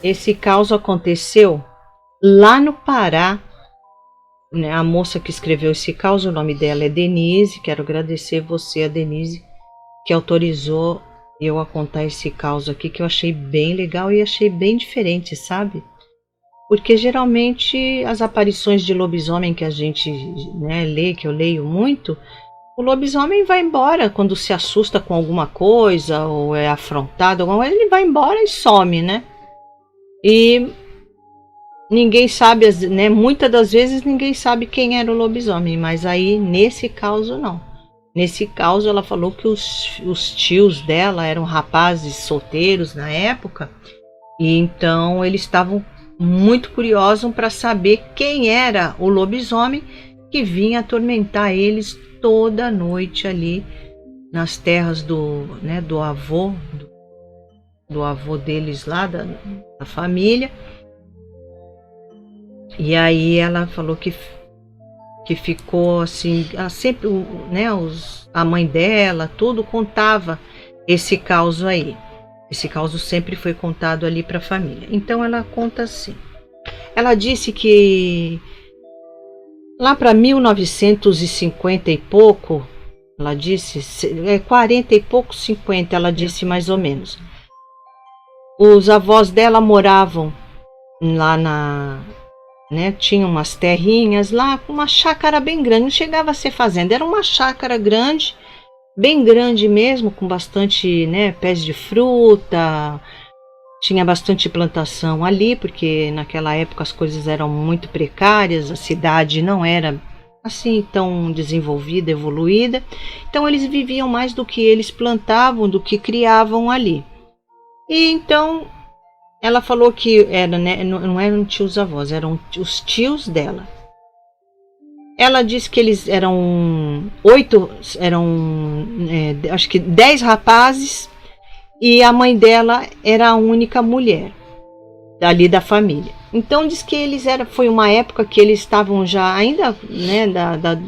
Esse caso aconteceu lá no Pará, né? A moça que escreveu esse caso, o nome dela é Denise. Quero agradecer você, a Denise, que autorizou eu a contar esse caso aqui, que eu achei bem legal e achei bem diferente, sabe? Porque geralmente as aparições de lobisomem que a gente, né, lê, que eu leio muito, o lobisomem vai embora quando se assusta com alguma coisa ou é afrontado, ele vai embora e some, né? E ninguém sabe, né? Muitas das vezes ninguém sabe quem era o lobisomem, mas aí nesse caso não. Nesse caso ela falou que os tios dela eram rapazes solteiros na época, e então eles estavam muito curiosos para saber quem era o lobisomem que vinha atormentar eles toda noite ali nas terras do avô, do avô deles lá, da família. E aí ela falou que ficou assim, ela sempre, né, a mãe dela, tudo contava esse caso aí. Esse caso sempre foi contado ali para a família. Então ela conta assim. Ela disse que lá para 1950 e pouco, ela disse, 40 e pouco, 50, ela disse mais ou menos. Os avós dela moravam lá né, tinha umas terrinhas lá, com uma chácara bem grande, não chegava a ser fazenda, era uma chácara grande, bem grande mesmo, com bastante, né, pés de fruta, tinha bastante plantação ali, porque naquela época as coisas eram muito precárias, a cidade não era assim tão desenvolvida, evoluída, então eles viviam mais do que eles plantavam, do que criavam ali. E então ela falou que era, né, não eram tios avós, eram os tios dela. Ela disse que eles eram acho que 10 rapazes, e a mãe dela era a única mulher ali da família. Então diz que foi uma época que eles estavam já ainda, né,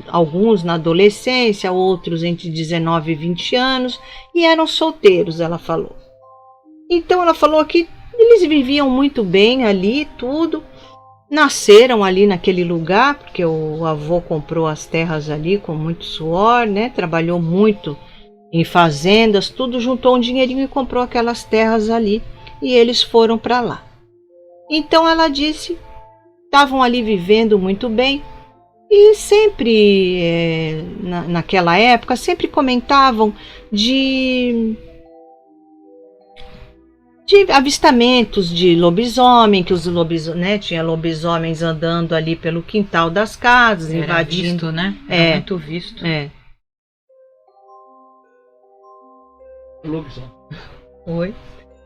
alguns na adolescência, outros entre 19 e 20 anos, e eram solteiros, ela falou. Então ela falou que eles viviam muito bem ali, tudo. Nasceram ali naquele lugar, porque o avô comprou as terras ali com muito suor, né? Trabalhou muito em fazendas, tudo, juntou um dinheirinho e comprou aquelas terras ali. E eles foram para lá. Então ela disse, estavam ali vivendo muito bem. E sempre, naquela época, sempre comentavam de avistamentos de lobisomem, que os lobisomens, né, tinha lobisomens andando ali pelo quintal das casas, era invadindo, visto, né? Era muito visto. Lobisomem. Oi.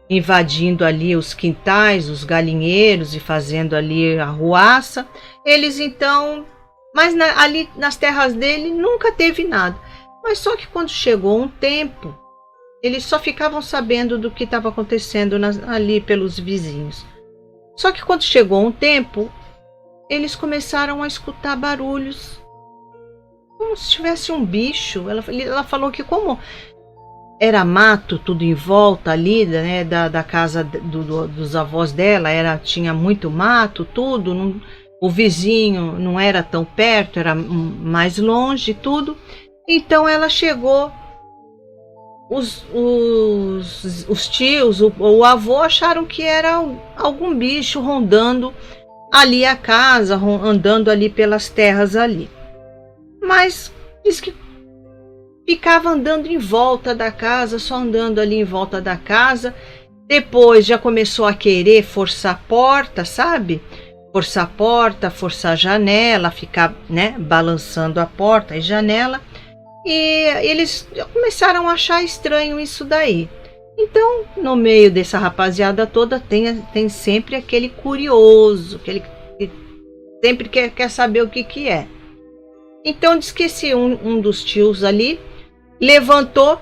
Invadindo ali os quintais, os galinheiros e fazendo ali a arruaça. Eles então, mas ali nas terras dele nunca teve nada. Mas só que quando chegou um tempo, eles só ficavam sabendo do que estava acontecendo ali pelos vizinhos. Só que quando chegou um tempo, eles começaram a escutar barulhos, como se tivesse um bicho. Ela falou que como era mato tudo em volta ali, né, da casa dos avós dela, tinha muito mato, tudo. O vizinho não era tão perto, era mais longe, tudo. Então ela chegou. Os tios, o avô acharam que era algum bicho rondando ali a casa, andando ali pelas terras ali. Mas diz que ficava andando em volta da casa, só andando ali em volta da casa. Depois já começou a querer forçar a porta, sabe? Forçar a porta, forçar a janela, ficar, né, balançando a porta e janela. E eles começaram a achar estranho isso daí. Então, no meio dessa rapaziada toda, tem sempre aquele curioso, aquele que sempre quer saber o que é. Então, diz que um dos tios ali levantou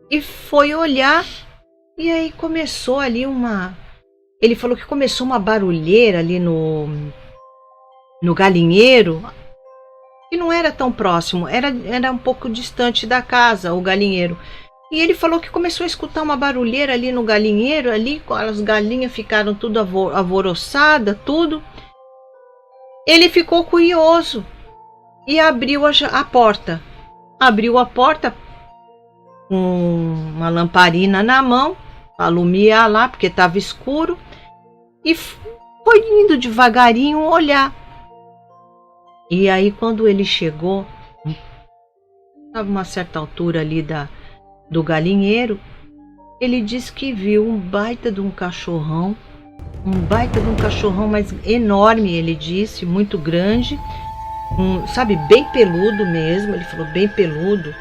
e foi olhar. E aí começou ali ele falou que começou uma barulheira ali no galinheiro, que não era tão próximo, era um pouco distante da casa, o galinheiro. E ele falou que começou a escutar uma barulheira ali no galinheiro, ali, as galinhas ficaram tudo alvoroçadas, tudo. Ele ficou curioso e abriu a porta. Abriu a porta com uma lamparina na mão, para alumiar lá, porque estava escuro, e foi indo devagarinho olhar. E aí, quando ele chegou, estava uma certa altura ali do galinheiro, ele disse que viu um baita de um cachorrão, mas enorme, ele disse, muito grande, sabe, bem peludo mesmo, ele falou bem peludo.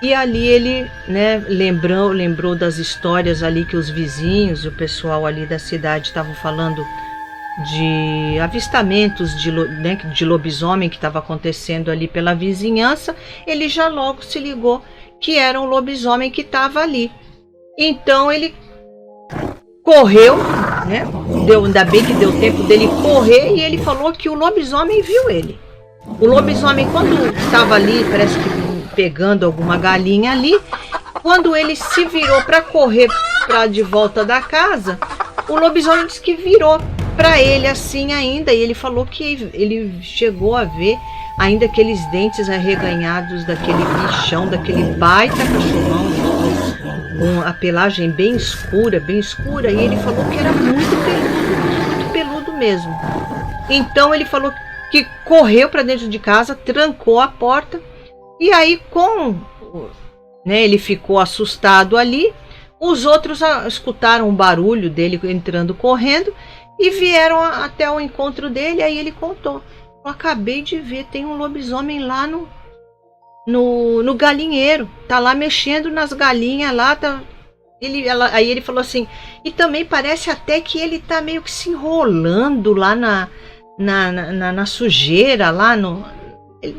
E ali ele, né, lembrou das histórias ali que os vizinhos e o pessoal ali da cidade estavam falando de avistamentos de lobisomem que estava acontecendo ali pela vizinhança. Ele já logo se ligou que era um lobisomem que estava ali. Então ele correu, né? Ainda bem que deu tempo dele correr, e ele falou que o lobisomem viu ele. O lobisomem, quando estava ali, parece que pegando alguma galinha ali, quando ele se virou para correr para de volta da casa, o lobisomem disse que virou para ele assim ainda, e ele falou que ele chegou a ver ainda aqueles dentes arreganhados daquele bichão, daquele baita cachorrão, com a pelagem bem escura, e ele falou que era muito peludo mesmo. Então ele falou que correu para dentro de casa, trancou a porta, e aí ele ficou assustado ali. Os outros escutaram o barulho dele entrando correndo e vieram até o encontro dele. Aí ele contou: eu acabei de ver, tem um lobisomem lá no galinheiro, tá lá mexendo nas galinhas lá, tá. Aí ele falou assim, e também parece até que ele tá meio que se enrolando lá na sujeira, lá no...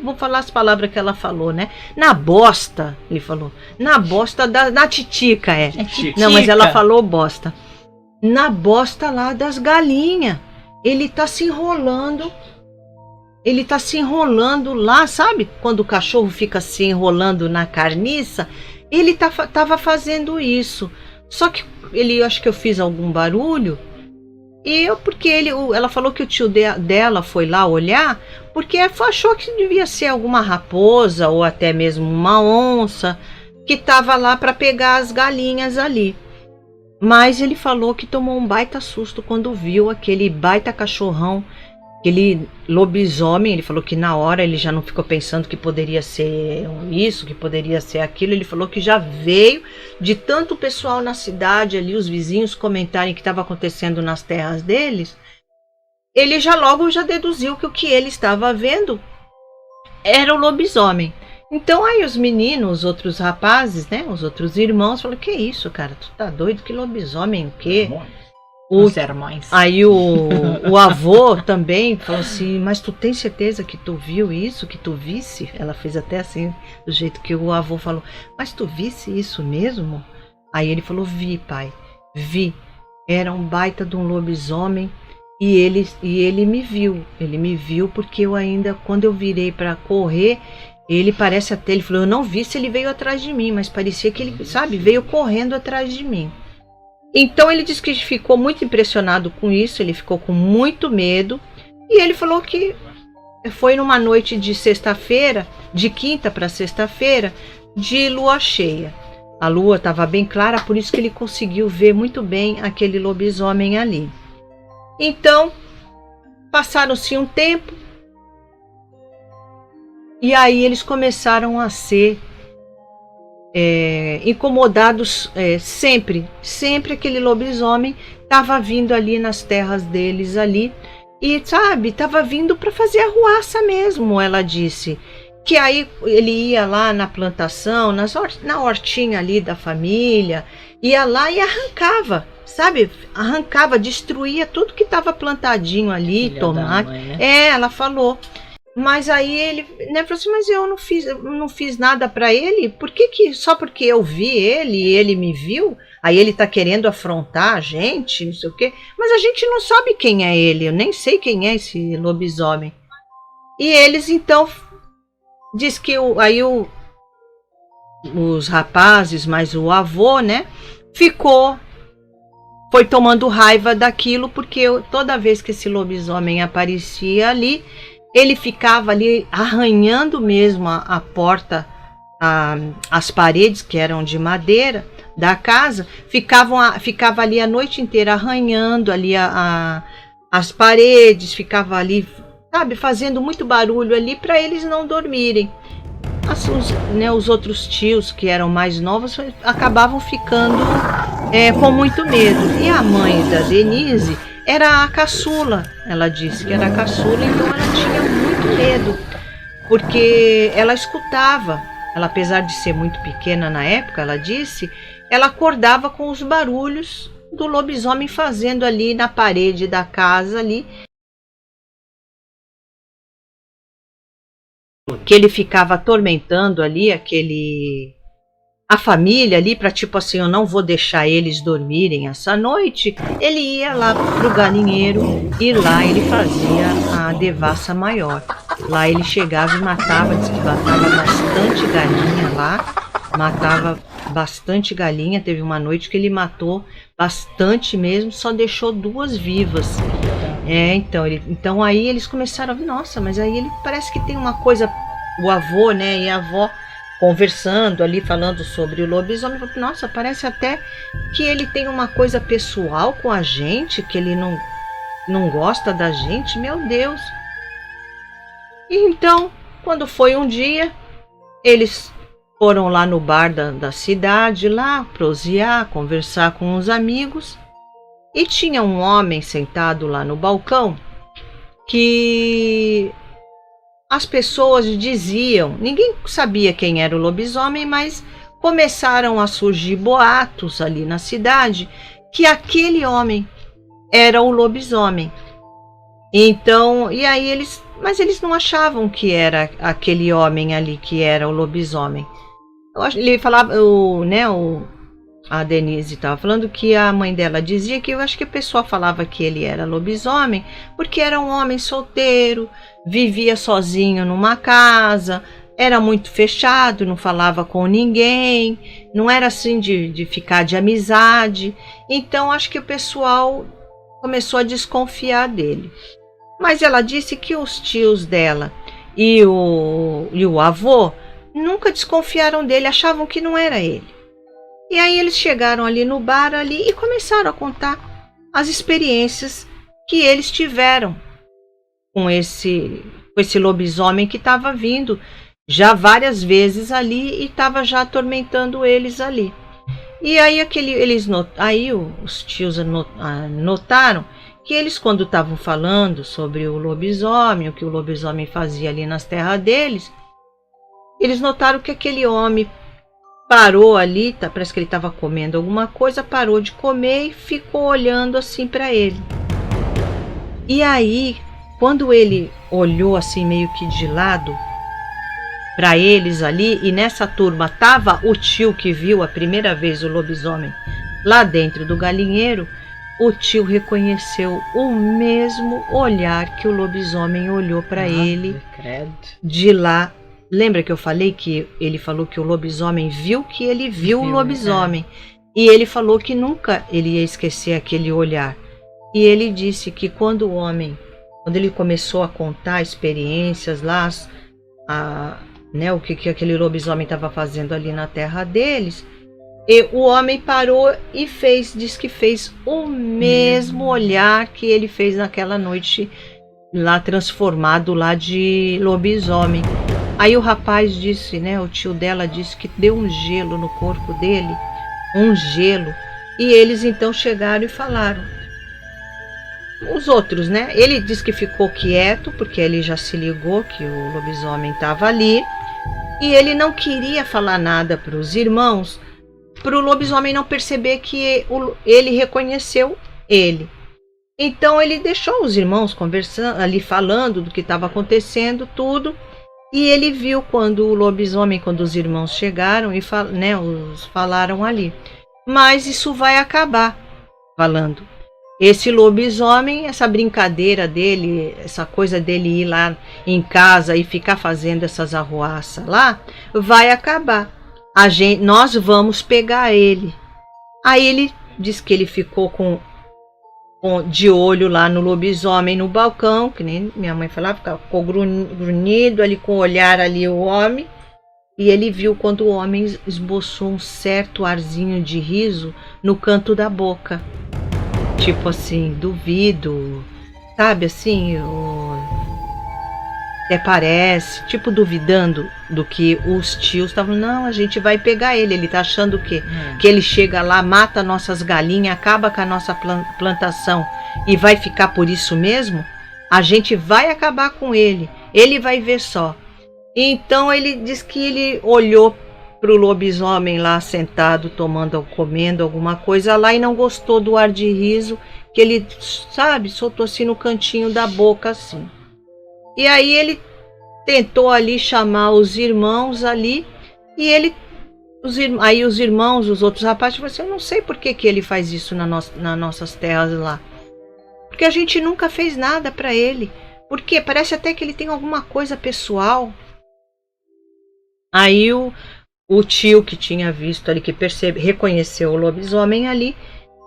Vou falar as palavras que ela falou, né? Na bosta, ele falou. Na bosta na titica, é. Titica. Não, mas ela falou bosta. Na bosta lá das galinhas. Ele tá se enrolando. Ele tá se enrolando lá, sabe? Quando o cachorro fica se enrolando na carniça, ele tava fazendo isso. Só que acho que eu fiz algum barulho. Porque ela falou que o tio dela foi lá olhar, porque achou que devia ser alguma raposa ou até mesmo uma onça que estava lá para pegar as galinhas ali. Mas ele falou que tomou um baita susto quando viu aquele baita cachorrão, aquele lobisomem. Ele falou que na hora ele já não ficou pensando que poderia ser isso, que poderia ser aquilo. Ele falou que já veio de tanto pessoal na cidade ali, os vizinhos comentarem que estava acontecendo nas terras deles. Ele já deduziu que o que ele estava vendo era o lobisomem. Então aí os meninos, os outros rapazes, né, os outros irmãos, falaram: que isso, cara, tu tá doido? Que lobisomem, o quê? Os sermões. Aí o avô também falou assim: mas tu tem certeza que tu viu isso, que tu visse? Ela fez até assim, do jeito que o avô falou: mas tu visse isso mesmo? Aí ele falou: vi, pai, vi. Era um baita de um lobisomem, e ele me viu. Ele me viu porque eu ainda, quando eu virei para correr, ele parece até, ele falou, eu não vi se ele veio atrás de mim, mas parecia que ele, sabe, veio correndo atrás de mim. Então ele disse que ficou muito impressionado com isso, ele ficou com muito medo, e ele falou que foi numa noite de sexta-feira, de quinta para sexta-feira, de lua cheia. A lua estava bem clara, por isso que ele conseguiu ver muito bem aquele lobisomem ali. Então, passaram-se um tempo, e aí eles começaram a ser incomodados, sempre aquele lobisomem estava vindo ali nas terras deles ali, e sabe, estava vindo para fazer arruaça mesmo. Ela disse que aí ele ia lá na plantação, na hortinha ali da família, ia lá e arrancava, sabe, destruía tudo que estava plantadinho ali, Filha tomate, da mãe, né? Ela falou. Mas aí ele, né, falou assim, mas eu não fiz nada para ele, só porque eu vi ele e ele me viu, aí ele tá querendo afrontar a gente, não sei o quê, mas a gente não sabe quem é ele, eu nem sei quem é esse lobisomem. E eles então, diz que aí os rapazes, mas o avô, né, foi tomando raiva daquilo, porque toda vez que esse lobisomem aparecia ali, ele ficava ali arranhando mesmo a porta, as paredes que eram de madeira da casa, ficava ali a noite inteira arranhando ali as paredes, ficava ali, sabe, fazendo muito barulho ali para eles não dormirem. Os outros tios que eram mais novos acabavam ficando com muito medo. E a mãe da Denise era a caçula. Ela disse que era a caçula, então ela tinha muito medo, porque ela escutava. Ela, apesar de ser muito pequena na época, ela disse, ela acordava com os barulhos do lobisomem fazendo ali na parede da casa ali, que ele ficava atormentando ali a família ali, para tipo assim, eu não vou deixar eles dormirem essa noite. Ele ia lá pro galinheiro e lá ele fazia a devassa maior. Lá ele chegava e matava, diz que matava bastante galinha lá, matava bastante galinha. Teve uma noite que ele matou bastante mesmo, só deixou 2 vivas. Então aí eles começaram a ver, nossa, mas aí ele parece que tem uma coisa, o avô, né, e a avó conversando ali, falando sobre o lobisomem. Nossa, parece até que ele tem uma coisa pessoal com a gente, que ele não gosta da gente, meu Deus. E então, quando foi um dia, eles foram lá no bar da cidade, lá prosear, conversar com os amigos, e tinha um homem sentado lá no balcão que as pessoas diziam, ninguém sabia quem era o lobisomem, mas começaram a surgir boatos ali na cidade que aquele homem era o lobisomem. Então, e aí mas eles não achavam que era aquele homem ali que era o lobisomem. Ele falava, a Denise estava falando que a mãe dela dizia que eu acho que o pessoal falava que ele era lobisomem porque era um homem solteiro, vivia sozinho numa casa, era muito fechado, não falava com ninguém, não era assim de ficar de amizade. Então acho que o pessoal começou a desconfiar dele. Mas ela disse que os tios dela e o avô nunca desconfiaram dele, achavam que não era ele. E aí eles chegaram ali no bar ali e começaram a contar as experiências que eles tiveram com esse lobisomem que estava vindo já várias vezes ali e estava já atormentando eles ali. E aí os tios notaram que eles, quando estavam falando sobre o lobisomem, o que o lobisomem fazia ali nas terras deles, eles notaram que aquele homem parou ali, parece que ele estava comendo alguma coisa, parou de comer e ficou olhando assim para ele. E aí, quando ele olhou assim meio que de lado para eles ali, e nessa turma estava o tio que viu a primeira vez o lobisomem lá dentro do galinheiro, o tio reconheceu o mesmo olhar que o lobisomem olhou para ele de lá. Lembra que eu falei que ele falou que o lobisomem viu que ele viu o lobisomem. E ele falou que nunca ele ia esquecer aquele olhar. E ele disse que quando ele começou a contar experiências lá, o que aquele lobisomem estava fazendo ali na terra deles, e o homem parou e disse que fez o mesmo olhar que ele fez naquela noite lá, transformado lá de lobisomem. Aí o rapaz disse, o tio dela disse que deu um gelo no corpo dele, um gelo. E eles então chegaram e falaram. Os outros, ele disse que ficou quieto, porque ele já se ligou que o lobisomem estava ali. E ele não queria falar nada para os irmãos, para o lobisomem não perceber que ele reconheceu ele. Então ele deixou os irmãos conversando ali, falando do que estava acontecendo, tudo. E ele viu quando os irmãos chegaram e falaram ali. Mas isso vai acabar, falando. Esse lobisomem, essa brincadeira dele, essa coisa dele ir lá em casa e ficar fazendo essas arruaças lá, vai acabar. nós vamos pegar ele. Aí ele diz que ele ficou de olho lá no lobisomem no balcão, que nem minha mãe falava, ficou grunhido ali com o olhar ali o homem. E ele viu quando o homem esboçou um certo arzinho de riso no canto da boca. Tipo assim, duvido, sabe assim, até parece, tipo duvidando do que os tios estavam, não, a gente vai pegar ele tá achando o quê? Que ele chega lá, mata nossas galinhas, acaba com a nossa plantação e vai ficar por isso mesmo? A gente vai acabar com ele vai ver só. Então ele diz que ele olhou para o lobisomem lá sentado, comendo alguma coisa lá e não gostou do ar de riso que ele, sabe, soltou assim no cantinho da boca assim. E aí ele tentou ali chamar os irmãos ali e aí os irmãos, os outros rapazes falaram assim, eu não sei por que ele faz isso nas nossas terras lá. Porque a gente nunca fez nada para ele. Porque parece até que ele tem alguma coisa pessoal. Aí o tio que tinha visto ali, que reconheceu o lobisomem ali,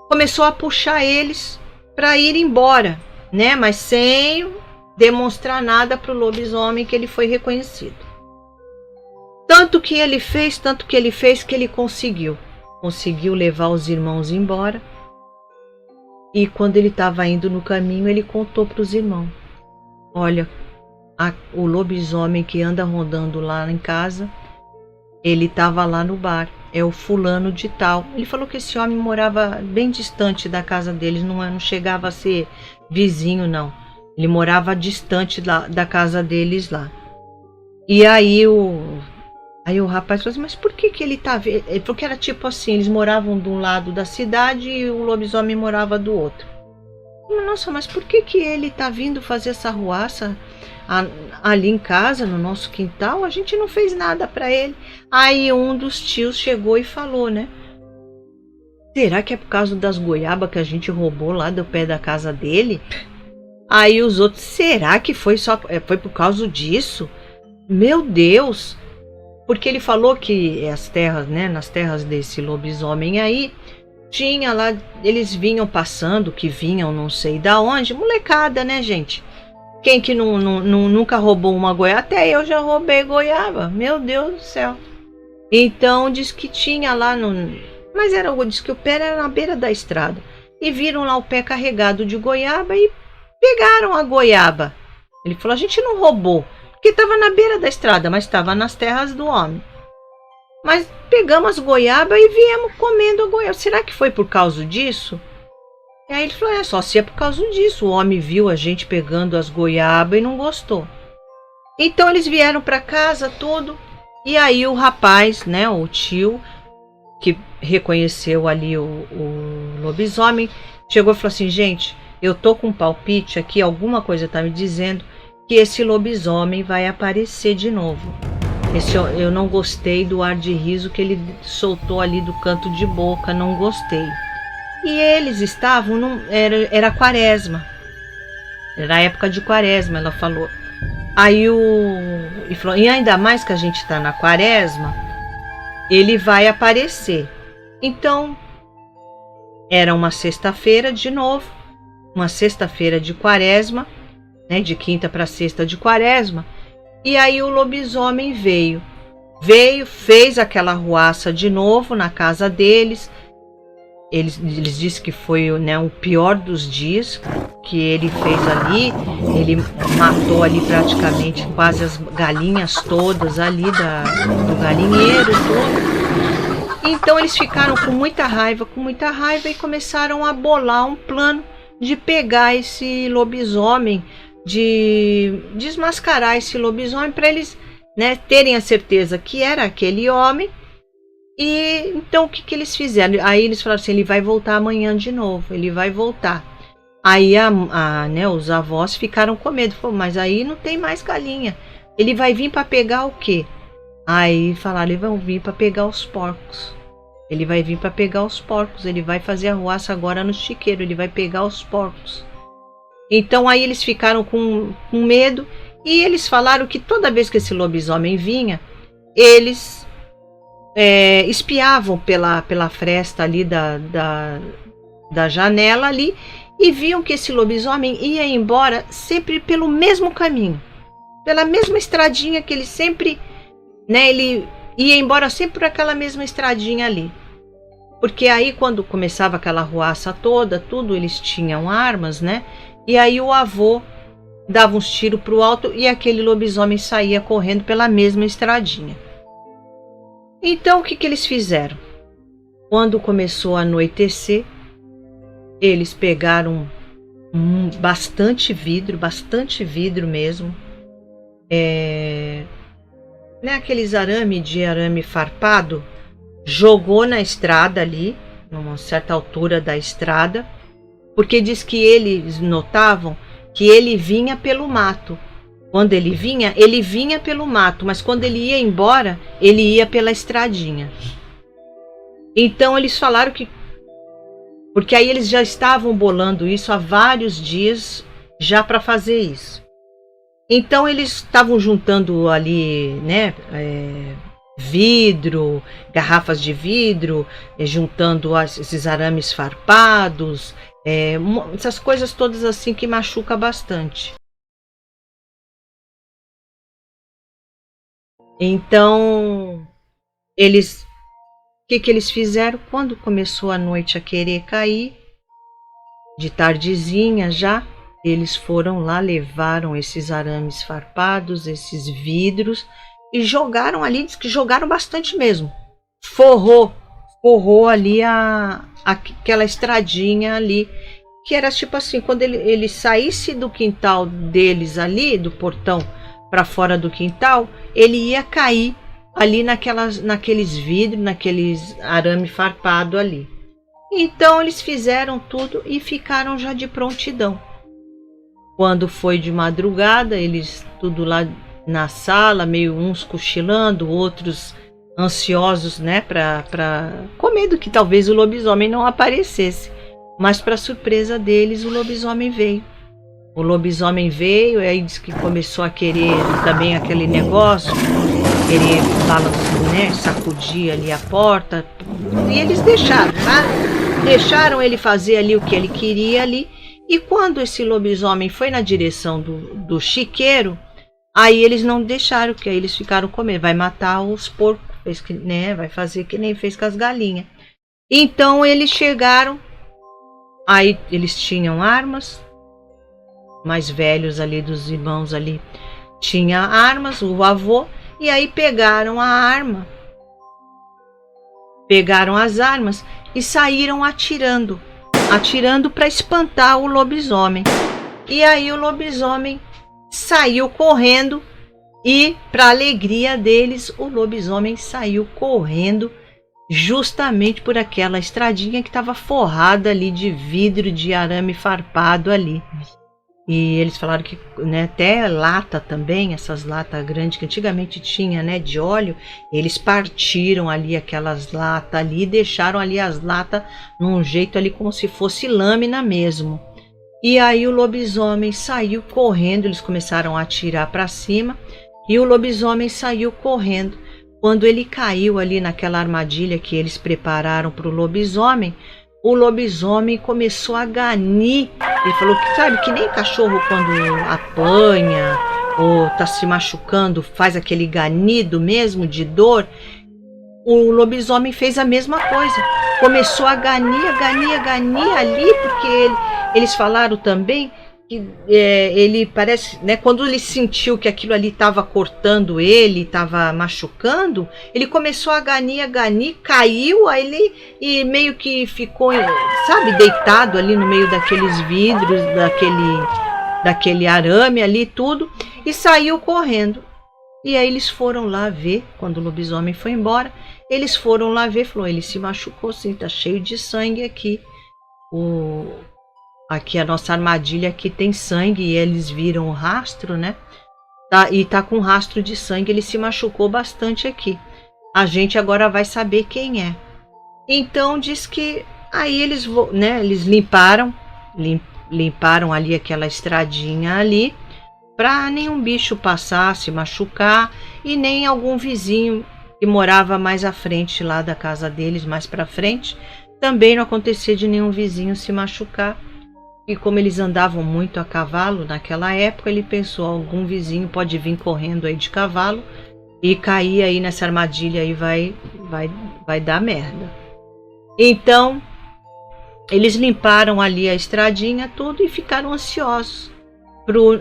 começou a puxar eles para ir embora, né? Mas sem demonstrar nada para o lobisomem que ele foi reconhecido. Tanto que ele fez, que ele conseguiu levar os irmãos embora. E quando ele estava indo no caminho, ele contou para os irmãos, olha, o lobisomem que anda rondando lá em casa, ele estava lá no bar, é o fulano de tal. Ele falou que esse homem morava bem distante da casa deles, não chegava a ser vizinho não, ele morava distante da casa deles lá. E aí o rapaz falou assim, mas por que ele tá vendo? Porque era tipo assim, eles moravam de um lado da cidade e o lobisomem morava do outro. Nossa, mas por que ele tá vindo fazer essa arruaça ali em casa, no nosso quintal? A gente não fez nada para ele. Aí um dos tios chegou e falou, né? Será que é por causa das goiabas que a gente roubou lá do pé da casa dele? Aí os outros, será que foi por causa disso? Meu Deus! Porque ele falou que as terras, né, nas terras desse lobisomem aí, tinha lá, eles vinham passando, que vinham não sei da onde, molecada, né, gente? Quem que nunca roubou uma goiaba? Até eu já roubei goiaba, meu Deus do céu. Então diz que tinha lá mas diz que o pé era na beira da estrada. E viram lá o pé carregado de goiaba e pegaram a goiaba. Ele falou, a gente não roubou, porque estava na beira da estrada, mas estava nas terras do homem. Mas pegamos as goiabas e viemos comendo a goiaba. Será que foi por causa disso? E aí ele falou, só se é por causa disso. O homem viu a gente pegando as goiabas e não gostou. Então eles vieram para casa tudo. E aí o rapaz, né, o tio, que reconheceu ali o lobisomem, chegou e falou assim, gente, eu tô com um palpite aqui, alguma coisa tá me dizendo que esse lobisomem vai aparecer de novo. Eu não gostei do ar de riso que ele soltou ali do canto de boca, não gostei. E eles estavam, era quaresma, era a época de quaresma, ela falou. Aí e falou, e ainda mais que a gente está na quaresma, ele vai aparecer. Então, era uma sexta-feira de novo, uma sexta-feira de quaresma, né, de quinta para sexta de quaresma. E aí o lobisomem veio, fez aquela arruaça de novo na casa deles. Eles dizem que foi, né, o pior dos dias que ele fez ali. Ele matou ali praticamente quase as galinhas todas ali do galinheiro todo. Então eles ficaram com muita raiva e começaram a bolar um plano de pegar esse lobisomem, de desmascarar esse lobisomem para eles, né, terem a certeza que era aquele homem. E então o que eles fizeram? Aí eles falaram assim, ele vai voltar amanhã de novo, ele vai voltar. Aí né, os avós ficaram com medo, falaram, mas aí não tem mais galinha, ele vai vir para pegar o quê? Aí falaram, ele vai vir para pegar os porcos. Ele vai vir para pegar os porcos, ele vai fazer a arruaça agora no chiqueiro, ele vai pegar os porcos. Então aí eles ficaram com medo e eles falaram que toda vez que esse lobisomem vinha, eles espiavam pela fresta ali da janela ali e viam que esse lobisomem ia embora sempre pelo mesmo caminho, pela mesma estradinha que ele sempre, né, ele ia embora sempre por aquela mesma estradinha ali. Porque aí quando começava aquela ruaça toda, tudo, eles tinham armas, né? E aí o avô dava uns tiros pro alto e aquele lobisomem saía correndo pela mesma estradinha. Então o que eles fizeram? Quando começou a anoitecer, eles pegaram bastante vidro mesmo, né, aqueles de arame farpado, jogou na estrada ali, numa certa altura da estrada, porque diz que eles notavam que ele vinha pelo mato. Quando ele vinha pelo mato, mas quando ele ia embora, ele ia pela estradinha. Então eles falaram que, porque aí eles já estavam bolando isso há vários dias já para fazer isso. Então eles estavam juntando ali, né, vidro, garrafas de vidro, juntando esses arames farpados, essas coisas todas assim que machuca bastante. Então, o que eles fizeram? Quando começou a noite a querer cair, de tardezinha já, eles foram lá, levaram esses arames farpados, esses vidros, e jogaram ali, diz que jogaram bastante mesmo. Forrou ali aquela estradinha ali, que era tipo assim, quando ele saísse do quintal deles ali, do portão para fora do quintal, ele ia cair ali naqueles vidros, naqueles arame farpado ali. Então eles fizeram tudo e ficaram já de prontidão. Quando foi de madrugada, eles tudo lá na sala, meio uns cochilando, outros ansiosos, né, com medo que talvez o lobisomem não aparecesse. Mas para surpresa deles, o lobisomem veio. O lobisomem veio, e aí diz que começou a querer também aquele negócio, querer balançar, né, sacudir ali a porta. E eles deixaram, tá? Deixaram ele fazer ali o que ele queria ali. E quando esse lobisomem foi na direção do chiqueiro, aí eles não deixaram, porque aí eles ficaram com medo. Vai matar os porcos, né? Vai fazer que nem fez com as galinhas. Então eles chegaram, aí eles tinham armas, mais velhos ali dos irmãos ali tinha armas, o avô, e aí pegaram as armas e saíram atirando para espantar o lobisomem. E aí o lobisomem saiu correndo e, para alegria deles, o lobisomem saiu correndo justamente por aquela estradinha que estava forrada ali de vidro, de arame farpado ali. E eles falaram que, né, até lata também, essas latas grandes que antigamente tinha, né, de óleo, eles partiram ali aquelas latas ali e deixaram ali as latas num jeito ali como se fosse lâmina mesmo. E aí o lobisomem saiu correndo, eles começaram a atirar para cima e o lobisomem saiu correndo. Quando ele caiu ali naquela armadilha que eles prepararam para o lobisomem começou a ganir. Ele falou que, sabe, que nem cachorro quando apanha ou tá se machucando, faz aquele ganido mesmo de dor. O lobisomem fez a mesma coisa. Começou a ganir ali, porque eles falaram também que ele parece, né, quando ele sentiu que aquilo ali estava cortando ele, estava machucando, ele começou a ganir, caiu, aí ele e meio que ficou, sabe, deitado ali no meio daqueles vidros, daquele arame ali tudo, e saiu correndo. E aí eles foram lá ver, quando o lobisomem foi embora, eles foram lá ver, falou, ele se machucou sim, tá cheio de sangue aqui. Aqui a nossa armadilha aqui tem sangue, e eles viram o rastro, né? E tá com rastro de sangue, ele se machucou bastante aqui. A gente agora vai saber quem é. Então diz que aí eles, né, eles limparam ali aquela estradinha ali, para nenhum bicho passar, se machucar, e nem algum vizinho que morava mais à frente lá da casa deles, mais para frente, também não acontecia de nenhum vizinho se machucar. E como eles andavam muito a cavalo naquela época, ele pensou, algum vizinho pode vir correndo aí de cavalo e cair aí nessa armadilha aí, vai dar merda. Então, eles limparam ali a estradinha tudo e ficaram ansiosos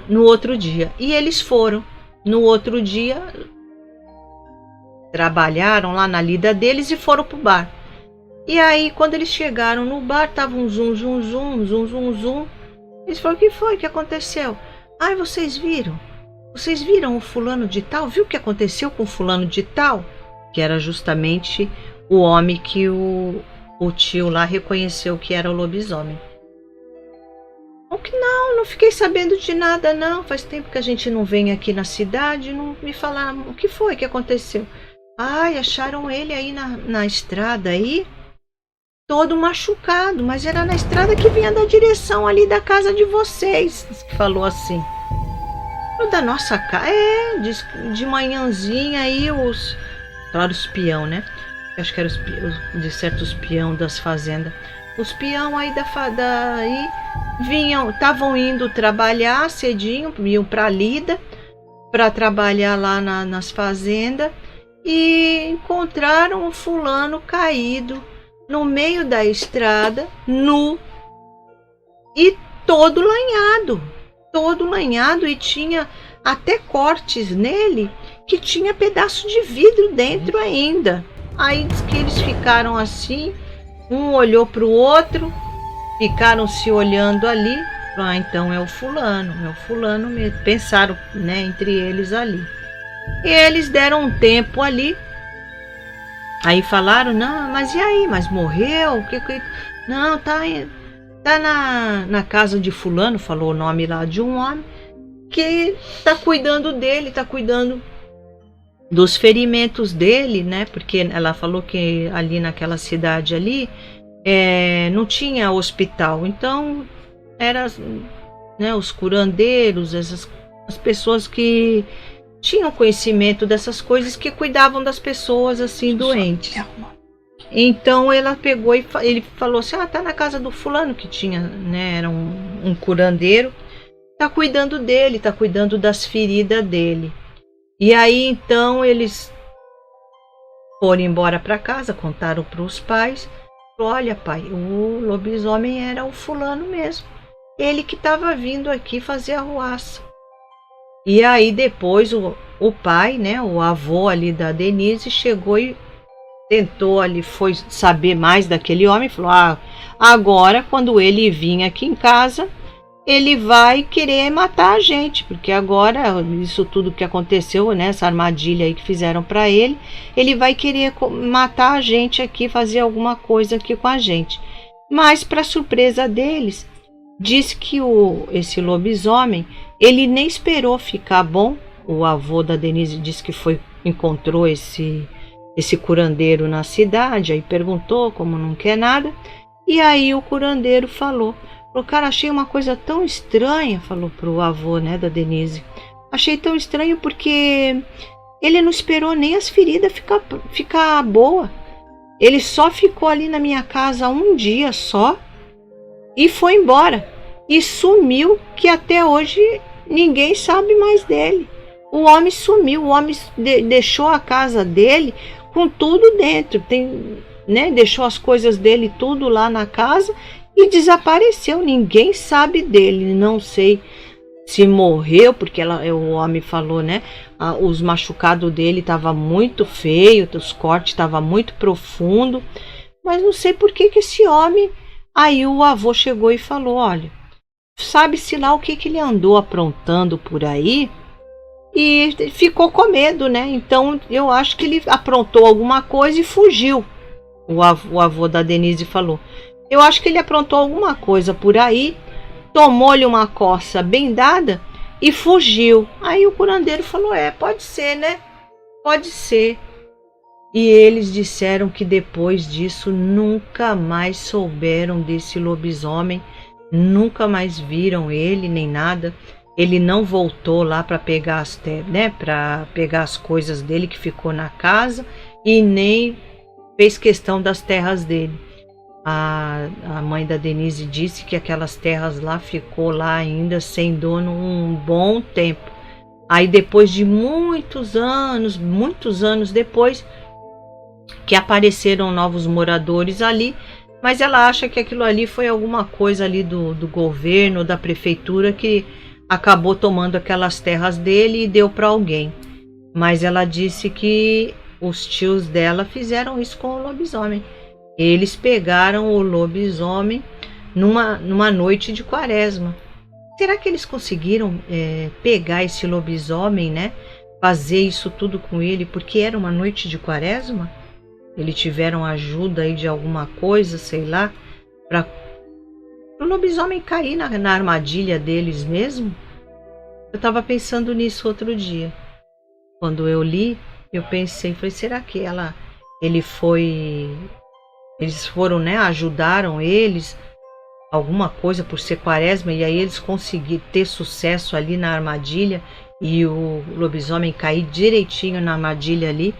no outro dia. E eles foram. No outro dia, trabalharam lá na lida deles e foram pro bar. E aí, quando eles chegaram no bar, tava um zum, zum, zum, zum, zum, zum. Eles falaram, o que foi? O que aconteceu? Ai, vocês viram? Vocês viram o fulano de tal? Viu o que aconteceu com o fulano de tal? Que era justamente o homem que o tio lá reconheceu que era o lobisomem. Não fiquei sabendo de nada não. Faz tempo que a gente não vem aqui na cidade, não me falaram o que foi que aconteceu. Ai, acharam ele aí na estrada aí, todo machucado, mas era na estrada que vinha da direção ali da casa de vocês. Falou assim. Da nossa casa, de manhãzinha aí claro, os peão, né? Eu acho que era de certos peão das fazendas. Os peão aí daí estavam indo trabalhar cedinho, iam pra lida, para trabalhar lá nas fazendas, e encontraram o fulano caído no meio da estrada, nu e todo lanhado, e tinha até cortes nele que tinha pedaço de vidro dentro ainda. Aí diz que eles ficaram assim, um olhou para o outro, ficaram se olhando ali. Ah, então é o fulano mesmo. Pensaram, né, entre eles ali. E eles deram um tempo ali. Aí falaram, não, mas e aí? Mas morreu? Não, tá na casa de fulano, falou o nome lá de um homem, que tá cuidando dele, tá cuidando dos ferimentos dele, né? Porque ela falou que ali naquela cidade ali não tinha hospital, então eram, né, os curandeiros, as pessoas que tinham conhecimento dessas coisas, que cuidavam das pessoas assim doentes. Então ela pegou e ele falou assim, tá na casa do fulano, que tinha, né, era um curandeiro, tá cuidando dele, tá cuidando das feridas dele. E aí então eles foram embora para casa, contaram para os pais, olha pai, o lobisomem era o fulano mesmo, ele que estava vindo aqui fazer arruaça. E aí depois o pai, né, o avô ali da Denise, chegou e tentou ali, foi saber mais daquele homem, falou, agora quando ele vir aqui em casa, ele vai querer matar a gente, porque agora isso tudo que aconteceu, né, essa armadilha aí que fizeram para ele vai querer matar a gente aqui, fazer alguma coisa aqui com a gente. Mas para surpresa deles, diz que esse lobisomem, ele nem esperou ficar bom. O avô da Denise disse que encontrou esse curandeiro na cidade, aí perguntou como não quer nada, e aí o curandeiro falou, cara, achei uma coisa tão estranha, falou pro avô, né, da Denise, achei tão estranho porque ele não esperou nem as feridas ficar boa, ele só ficou ali na minha casa um dia só e foi embora, e sumiu, que até hoje ninguém sabe mais dele. O homem sumiu, o homem deixou a casa dele com tudo dentro, né, deixou as coisas dele tudo lá na casa e desapareceu, ninguém sabe dele. Não sei se morreu, porque o homem falou, né, os machucados dele estavam muito feio, os cortes estavam muito profundo, mas não sei por que esse homem. Aí o avô chegou e falou, olha, sabe-se lá o que ele andou aprontando por aí, e ficou com medo, né? Então eu acho que ele aprontou alguma coisa e fugiu. O avô da Denise falou, eu acho que ele aprontou alguma coisa por aí, tomou-lhe uma coça bem dada e fugiu. Aí o curandeiro falou, pode ser, né? Pode ser. E eles disseram que depois disso nunca mais souberam desse lobisomem, nunca mais viram ele nem nada. Ele não voltou lá para pegar para pegar as coisas dele que ficou na casa, e nem fez questão das terras dele. A mãe da Denise disse que aquelas terras lá ficou lá ainda sem dono um bom tempo. Aí depois de muitos anos depois que apareceram novos moradores ali, mas ela acha que aquilo ali foi alguma coisa ali do governo, da prefeitura, que acabou tomando aquelas terras dele e deu para alguém. Mas ela disse que os tios dela fizeram isso com o lobisomem. Eles pegaram o lobisomem numa noite de quaresma. Será que eles conseguiram pegar esse lobisomem, né? Fazer isso tudo com ele, porque era uma noite de quaresma? Eles tiveram ajuda aí de alguma coisa, sei lá, para o lobisomem cair na armadilha deles mesmo? Eu estava pensando nisso outro dia. Quando eu li, eu pensei, falei, será que eles foram, né, ajudaram eles, alguma coisa por ser quaresma, e aí eles conseguiram ter sucesso ali na armadilha e o lobisomem cair direitinho na armadilha ali.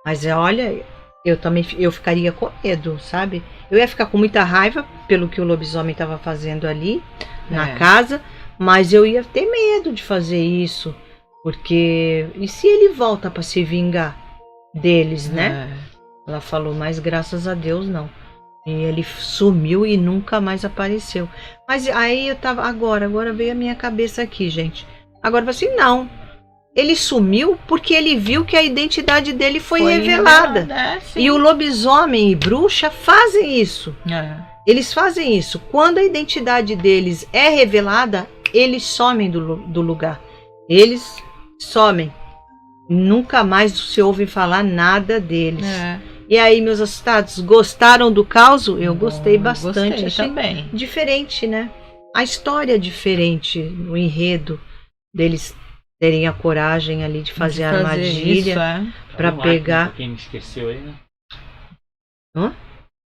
Mas olha, eu ficaria com medo, sabe? Eu ia ficar com muita raiva pelo que o lobisomem estava fazendo ali na casa, mas eu ia ter medo de fazer isso, porque e se ele volta para se vingar deles, né? Ela falou, mas graças a Deus não. E ele sumiu e nunca mais apareceu. Mas aí eu tava, agora veio a minha cabeça aqui, gente. Agora assim, não. Ele sumiu porque ele viu que a identidade dele foi revelada. E o lobisomem e bruxa fazem isso. Eles fazem isso. Quando a identidade deles é revelada, eles somem do lugar. Eles somem. Nunca mais se ouve falar nada deles. E aí, meus assustados, gostaram do caos? Eu gostei bastante. Gostei também. Diferente, né? A história é diferente, o enredo deles terem a coragem ali de fazer a armadilha para pegar. Pra quem me esqueceu aí, né?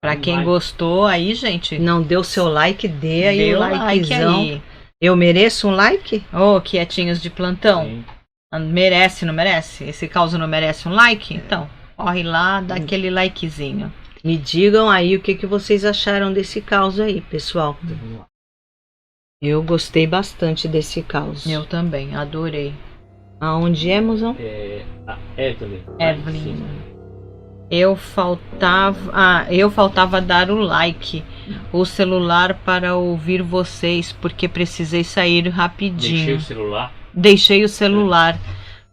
Pra quem gostou aí, gente. Não deu seu like, dê aí o likezão. Like aí. Eu mereço um like? Ô, quietinhos de plantão. Sim. Merece, não merece? Esse caos não merece um like? Então, corre lá, dá aquele likezinho. Me digam aí o que vocês acharam desse caos aí, pessoal. Eu gostei bastante desse caos. Eu também, adorei. Aonde é, mozão? A Evelyn. Evelyn. Eu faltava dar o like, o celular para ouvir vocês, porque precisei sair rapidinho. Deixei o celular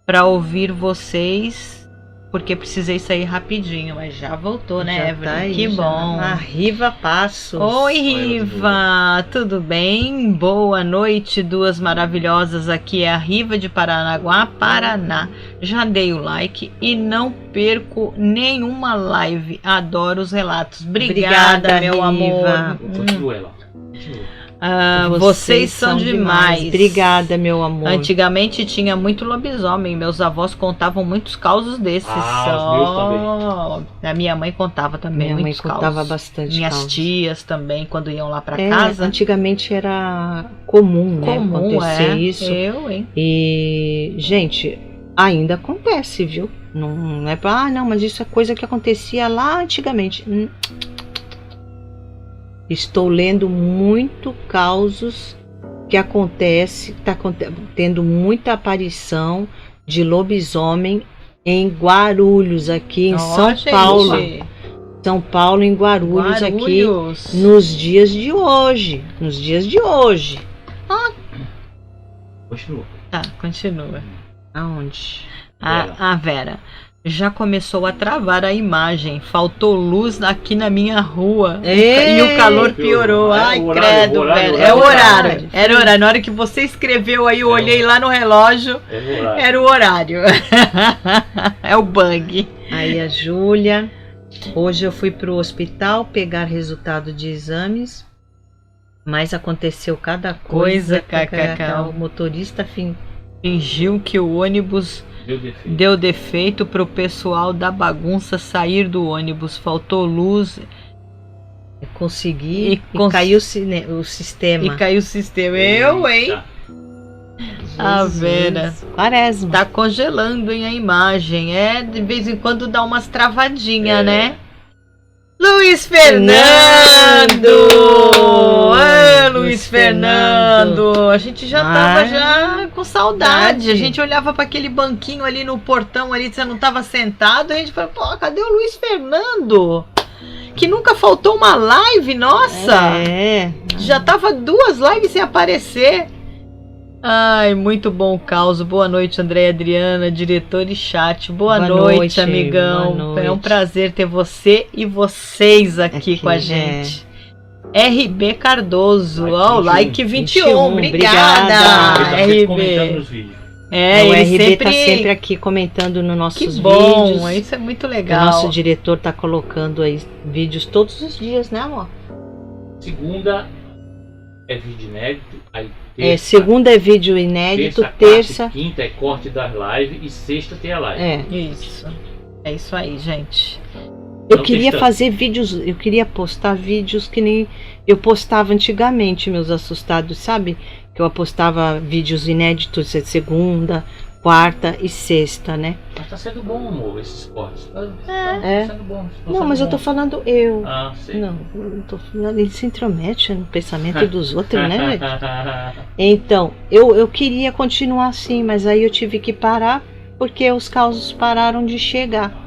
para ouvir vocês, porque precisei sair rapidinho, mas já voltou, né, Evelyn? Tá aí, que já. bom. A Riva Passos. Oi, Riva, tudo bem? Boa noite, duas maravilhosas. Aqui é a Riva de Paranaguá, Paraná. Já dei o like e não perco nenhuma live. Adoro os relatos. Obrigada, meu Riva. Amor. Continua ela. Vocês são demais. Obrigada, meu amor. Antigamente tinha muito lobisomem. Meus avós contavam muitos causos desses. Os meus também. A minha mãe contava também. Minha mãe muitos contava causos. bastante. Minhas tias também, quando iam lá pra casa. Antigamente era comum, né? Acontecer isso. Hein? E, gente, ainda acontece, viu? Não é pra, não, mas isso é coisa que acontecia lá antigamente. Estou lendo muito causos que acontece, está tendo muita aparição de lobisomem em Guarulhos, aqui em São Paulo. São Paulo, em Guarulhos, aqui nos dias de hoje. Continua. Tá, continua. Aonde? A Vera. Já começou a travar a imagem. Faltou luz aqui na minha rua. E o calor piorou. Ai, credo, velho. É o horário. Era o horário. Na hora que você escreveu aí, eu olhei lá no relógio. Era o horário. É o bug. Aí a Júlia. Hoje eu fui pro hospital pegar resultado de exames. Mas aconteceu cada coisa. O motorista fingiu que o ônibus deu defeito para o pessoal da bagunça sair do ônibus. Faltou luz. Consegui e caiu o sistema. E caiu o sistema. Eu, hein? A Vera Quaresma. tá congelando em a imagem. De vez em quando dá umas travadinhas, né? Luiz Fernando! Luiz Fernando! A gente já tava já com saudade. A gente olhava para aquele banquinho ali no portão ali, você não tava sentado, a gente falou, pô, cadê o Luiz Fernando? Que nunca faltou uma live, nossa! Já tava 2 lives sem aparecer. Ai, muito bom o caos. Boa noite, André e Adriana, diretor e chat. Boa noite, amigão. Boa noite. É um prazer ter você e vocês aqui com a gente. RB Cardoso, like 21. Obrigada. RB. Comentando nos vídeos. O RB tá sempre aqui comentando nos nossos vídeos. Que bom, isso é muito legal. O nosso diretor tá colocando aí vídeos todos os dias, né, amor? Segunda é vídeo inédito, aí segunda é vídeo inédito, terça, quinta é corte das lives e sexta tem a live. É isso aí, gente. Eu queria fazer vídeos, eu queria postar vídeos que nem eu postava antigamente, meus assustados, sabe? Que eu postava vídeos inéditos segunda, quarta e sexta, né? Mas tá sendo bom, amor, esses cortes. Tá sendo bom. Não, mas eu tô falando eu. Ah, sei. Não, eu tô falando, ele se intromete no pensamento dos outros, né, gente? Então, eu queria continuar assim, mas aí eu tive que parar porque os causos pararam de chegar.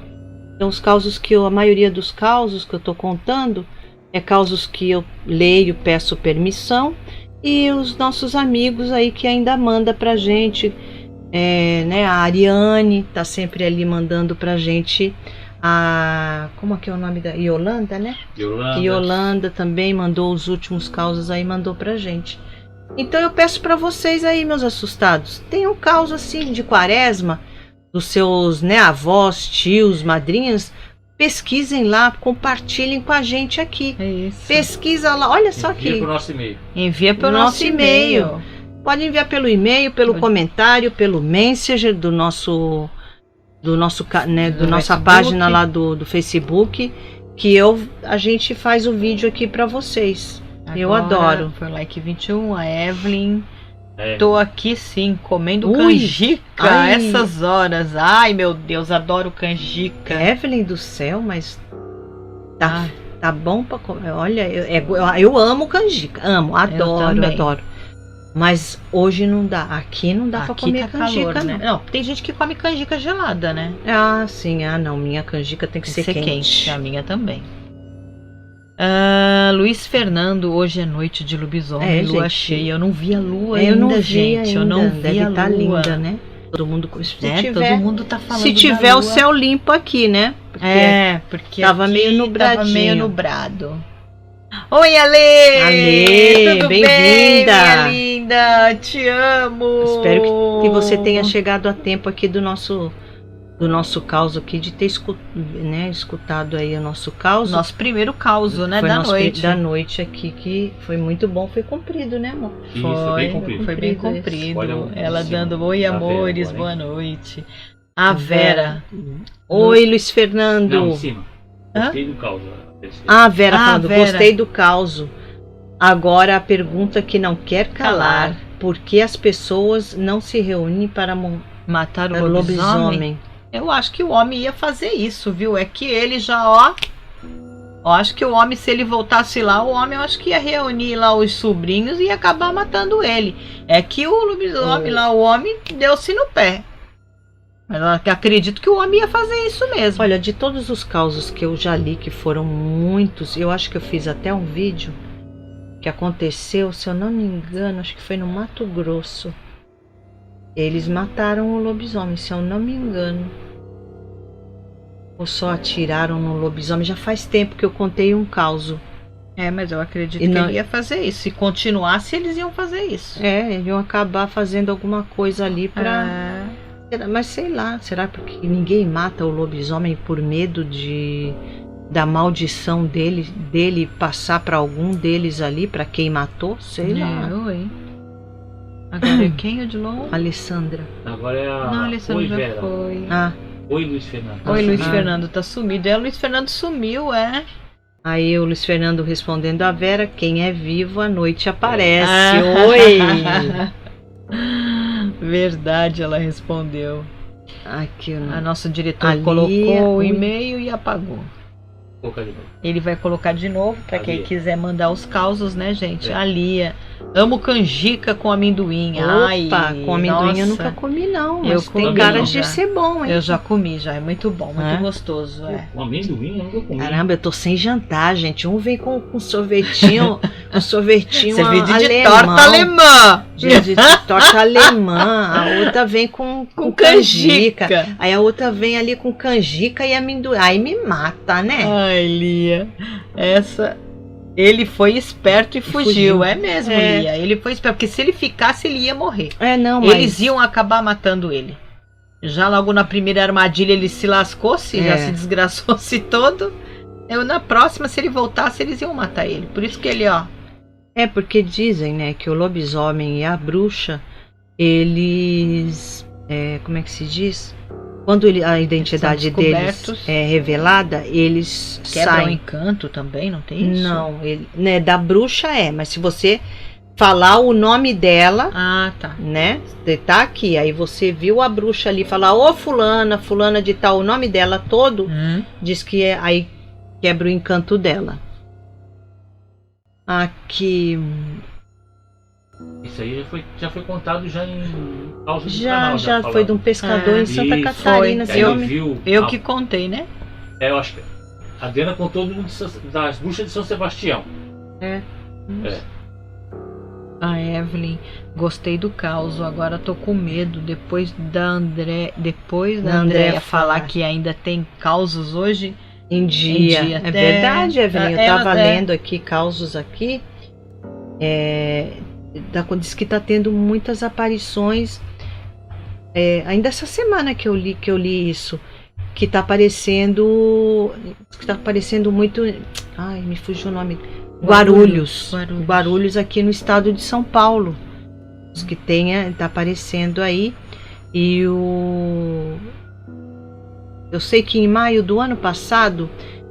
Então, os causos a maioria dos causos que eu tô contando é causos que eu leio, peço permissão, e os nossos amigos aí que ainda manda pra gente. Né, a Ariane tá sempre ali mandando pra gente como é que é o nome da Yolanda, né? Yolanda também mandou os últimos causos aí, mandou pra gente. Então eu peço pra vocês aí, meus assustados, tem um caos assim de Quaresma dos seus, né, avós, tios, madrinhas, pesquisem lá, compartilhem com a gente aqui. Pesquisa lá, olha só aqui. Envia pro nosso e-mail. Envia pro nosso e-mail. Pode enviar pelo e-mail, pelo comentário, pelo Messenger do nossa página lá do Facebook, que a gente faz o vídeo aqui para vocês. Agora, eu adoro. Foi like 21, a Evelyn. Tô aqui sim, comendo canjica essas horas. Ai, meu Deus, adoro canjica. Evelyn do céu, mas tá bom para comer. Olha, eu amo canjica, adoro. Mas hoje não dá. Aqui não dá pra comer canjica, calor, né? Não, tem gente que come canjica gelada, né? Ah, sim. Não. Minha canjica tem que ser quente. A minha também. Luiz Fernando, hoje é noite de lobisomem, lua cheia. Eu não vi a lua ainda, gente. Eu não vi Deve a lua. Linda, né? Todo mundo tá falando. Se tiver o céu limpo aqui, né? Porque tava meio nubradinho. Tava meio nubrado. Oi, Ale! Tudo bem-vinda! Minha linda, te amo! Espero que você tenha chegado a tempo aqui do nosso caos aqui, de ter escutado aí o nosso caos. Nosso primeiro caos, né, da noite aqui, que foi muito bom, foi cumprido, né, amor? Foi bem cumprido. Ela dando oi, amores, boa noite. A Vera. Oi, Luiz Fernando. Não, em cima. Gostei do caos, A Vera falando, gostei do caos. Agora a pergunta que não quer calar: por que as pessoas não se reúnem para matar o lobisomem? Eu acho que o homem ia fazer isso, viu? É que ele já, acho que o homem, se ele voltasse lá, o homem, eu acho que ia reunir lá os sobrinhos e ia acabar matando ele. É que o lobisomem lá, o homem, deu-se no pé. Mas eu acredito que o homem ia fazer isso mesmo. Olha, de todos os causos que eu já li, que foram muitos, eu acho que eu fiz até um vídeo que aconteceu, se eu não me engano, acho que foi no Mato Grosso. Eles mataram o lobisomem, se eu não me engano. Ou só atiraram no lobisomem. Já faz tempo que eu contei um caso. Mas eu acredito que ele ia fazer isso. Se continuasse, eles iam fazer isso. Eles iam acabar fazendo alguma coisa ali pra... Mas sei lá, será porque ninguém mata o lobisomem por medo da maldição dele passar para algum deles ali, para quem matou? Sei lá. Agora quem é de novo? Alessandra. Agora é a... Não, a Alessandra já Vera. foi. Oi, Luiz Fernando. Oi, Luiz Fernando, tá sumido. O Luiz Fernando sumiu, Aí o Luiz Fernando respondendo a Vera: quem é vivo à noite aparece. Oi! verdade, ela respondeu. Aqui, A nossa diretor Ali, colocou o ui. e-mail e apagou. Colocar de novo. Ele vai colocar de novo pra A quem Lia. quiser mandar os causos, né, gente? É. A Lia. Amo canjica com amendoim. Ai, Opa, com amendoim eu nossa. nunca comi não, Eu mas tem comi cara já. de ser bom, hein? Eu já comi, já. É muito bom, muito É? gostoso. É. Um amendoim eu nunca comi. Caramba, eu tô sem jantar, gente. Um vem com sorvetinho, um sorvetinho Servido de alemão, torta alemã. de torta alemã. A outra vem com canjica. Aí a outra vem ali com canjica e amendoim. Aí me mata, né? Ai, Lia. Essa. Ele foi esperto e fugiu. É mesmo, É. Lia. Ele foi esperto, porque se ele ficasse, ele ia morrer. É, não, mas... Eles iam acabar matando ele. Já logo na primeira armadilha ele se lascou-se, já se desgraçou-se todo. Na próxima, se ele voltasse, eles iam matar ele. Por isso que ele, ó. É porque dizem, né, que o lobisomem e a bruxa, eles... como é que se diz? Quando a identidade Eles são deles descobertos. é revelada, eles Quebra o saem. encanto também, não tem isso? Não, né, da bruxa mas se você falar o nome dela, Ah, tá. né, você tá aqui, aí você viu a bruxa ali falar, ô fulana de tal, o nome dela todo, diz que aí quebra o encanto dela. Aqui... Isso aí já foi contado já em causa do Já canal. foi de um pescador em Santa Isso, Catarina, foi. se Eu não me- viu Eu que contei, né? eu acho que a Diana contou das bruxas de São Sebastião. A Evelyn, gostei do caos, agora tô com medo. Depois da Andréia falar que ainda tem causos hoje. Em dia. Em dia. É verdade, Evelyn. Eu Ela- tava lendo aqui causos aqui. Diz que tá tendo muitas aparições. Ainda essa semana que eu li isso. Que tá aparecendo. Que tá aparecendo muito. Ai, me fugiu o nome. Guarulhos. Guarulhos aqui no estado de São Paulo. Os que tá aparecendo aí. E eu sei que em maio do ano passado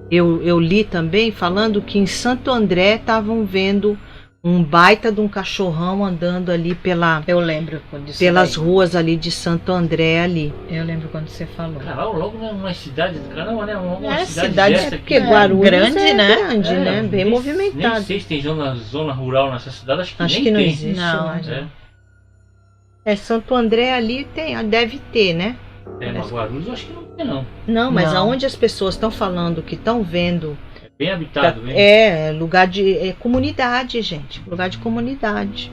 eu li também falando que em Santo André estavam vendo um baita de um cachorrão andando ali Eu lembro quando isso pelas daí. ruas ali de Santo André ali. Eu lembro quando você falou. Caramba, logo numa cidade, caramba, né? Uma cidade cidade dessa Porque aqui. Guarulhos grande, é né? grande, né? Bem Nem movimentado. sei se tem zona rural nessa cidade, acho que Acho nem que não tem. existe Não, mais. É, Santo André ali deve ter, né? mas Guarulhos eu acho que não tem, não. Não, mas Não. aonde as pessoas estão falando que estão vendo É bem habitado, né? lugar de comunidade, gente. Lugar de comunidade.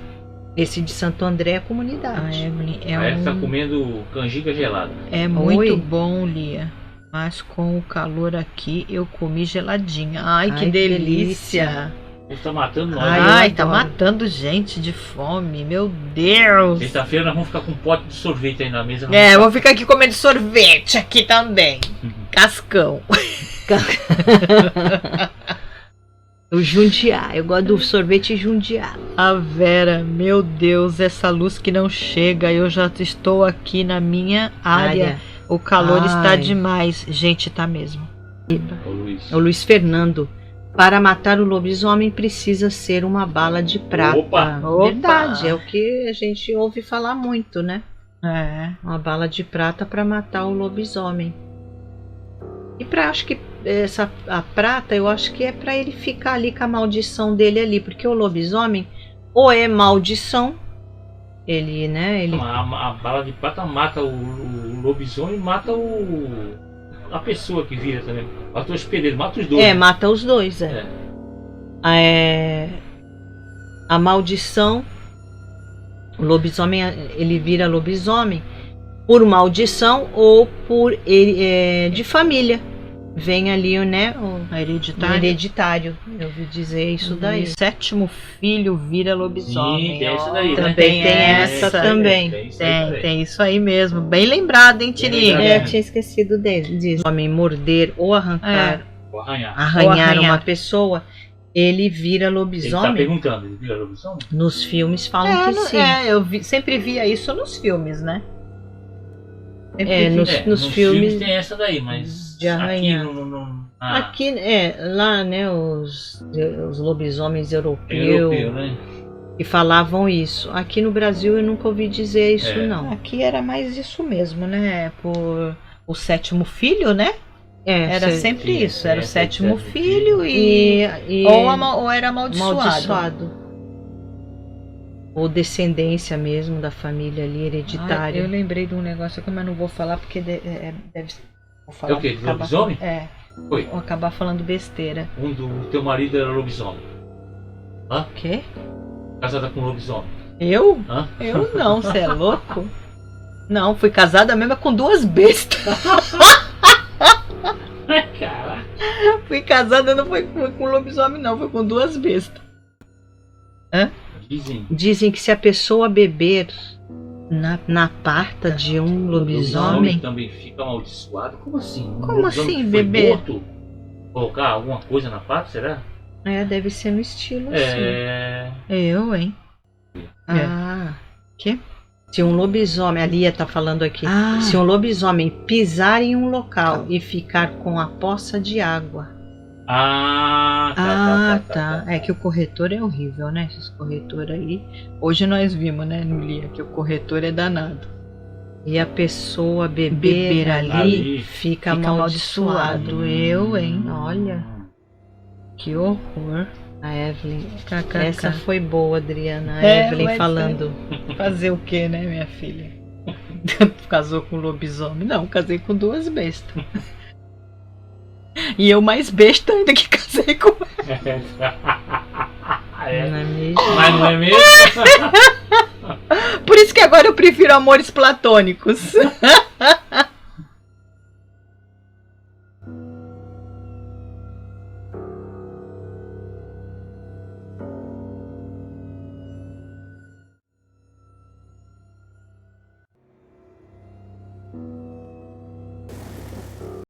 Esse de Santo André é A comunidade. Evelyn A Eva tá comendo canjica gelada. é muito Oi. bom, Lia. Mas com o calor aqui eu comi geladinha. Ai, que Ai, que delícia. Você tá matando nós. Ai, né? eu Ai, tá adoro. matando gente de fome. Meu Deus. Sexta-feira nós vamos ficar com um pote de sorvete aí na mesa. Eu vou ficar aqui comendo sorvete aqui também. Cascão. O Jundiá. Eu gosto do sorvete Jundiá. A Vera, meu Deus, essa luz que não chega. Eu já estou aqui na minha área. O calor Ai. está demais. Gente, tá mesmo. Ô, Luiz. O Luiz Fernando. Para matar o lobisomem precisa ser uma bala de prata. Opa! Verdade, é o que a gente ouve falar muito, né? É. Uma bala de prata para matar o lobisomem. E acho que a prata, eu acho que é para ele ficar ali com a maldição dele ali, porque o lobisomem ou é maldição, ele, né? Ele A bala de prata mata o lobisomem e mata a pessoa que vira também. Mata o hospedeiro, mata os dois. mata os dois, A maldição, o lobisomem, ele vira lobisomem por maldição ou por de família. Vem ali, né? O hereditário. Eu ouvi dizer isso daí. O 7º filho vira lobisomem. Sim, tem essa daí, né? Também tem essa também. Tem isso aí mesmo. Bem lembrado, hein, Tirinha? lembrado. Eu tinha esquecido disso. Homem morder ou arrancar, Vou arranhar. arranhar Ou uma pessoa, ele vira Ele tá lobisomem. perguntando, ele vira lobisomem? Nos filmes falam que sim. Eu sempre via isso nos filmes, né? Nos filmes tem essa daí, mas de arranhar. aqui Aqui, lá, né, os lobisomens europeus, europeu, né? E falavam isso. Aqui no Brasil eu nunca ouvi dizer isso, não. Aqui era mais isso mesmo, né? Por o 7º filho, né? Era sempre isso. Era o 7º filho ou era amaldiçoado. Ou descendência mesmo da família ali, hereditária. Eu lembrei de um negócio que eu não vou falar porque deve vou falar, É o quê? Lobisomem? Oi. Vou acabar falando besteira. O teu marido era lobisomem. Hã? O quê? Casada com lobisomem. Eu? Hã? Eu não, você é louco? Não, fui casada mesmo com 2 bestas. Caraca. Fui casada, não foi com lobisomem, não, foi com 2 bestas. Hã? Dizem que se a pessoa beber na parta de um lobisomem também fica amaldiçoado? Como assim? Como assim, beber? Morto? Colocar alguma coisa na pata, será? Deve ser no estilo assim. Eu, hein? Que? Se um lobisomem, a Lia tá falando aqui, se um lobisomem pisar em um local e ficar com a poça de água. Tá. É que o corretor é horrível, né? Esses corretores aí. Hoje nós vimos, né, no Lia, que o corretor é danado. E a pessoa beber ali fica amaldiçoado. Eu, hein? Olha. Que horror. A Evelyn. KKK. Essa foi boa, Adriana. A Evelyn falando. Fazer o que, né, minha filha? Casou com lobisomem? Não, casei com 2 bestas. E eu mais besta ainda que casei com ela. Não é mesmo? Mas não é mesmo? Por isso que agora eu prefiro amores platônicos.